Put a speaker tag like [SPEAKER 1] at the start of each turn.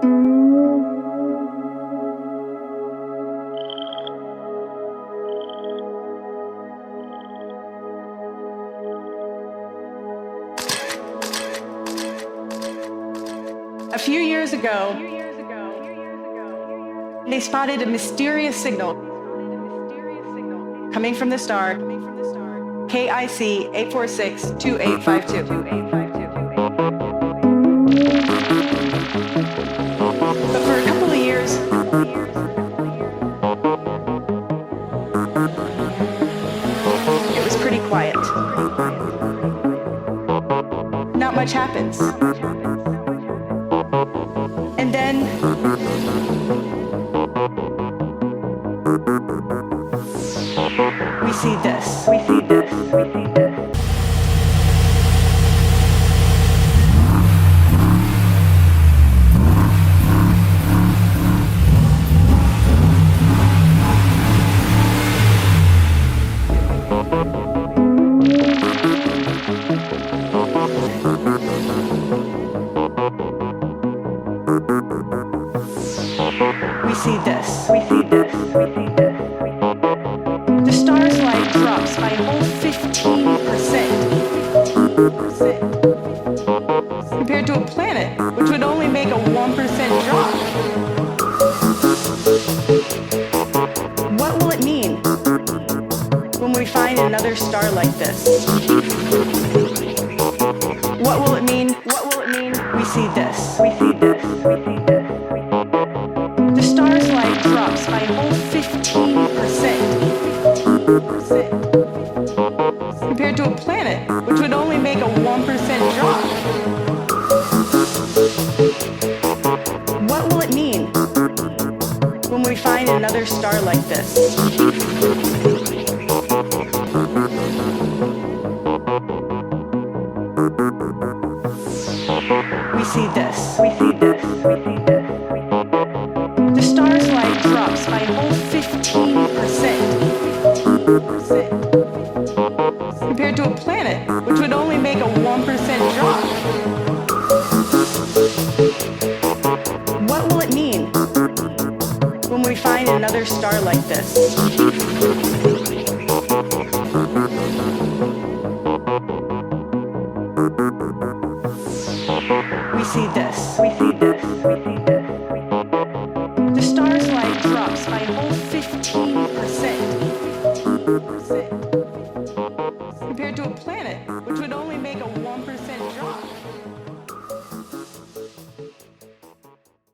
[SPEAKER 1] A few years ago, they spotted a mysterious signal coming from the star KIC 846-2852. But for a couple of years, it was pretty quiet. Not much happens. And then we see this. The star's light drops by a whole 15%. Compared to a planet, which would only make a 1% drop. What will it mean when we find another star like this? What will it mean? We see this. The star's light drops by a whole 15%. Compared to a planet, which would only make a 1% drop. What will it mean when we find another star like this? We see this. The star's light drops by a whole 15%. Compared to a planet, which would only make a 1% drop. What will it mean when we find another star like this? We see this.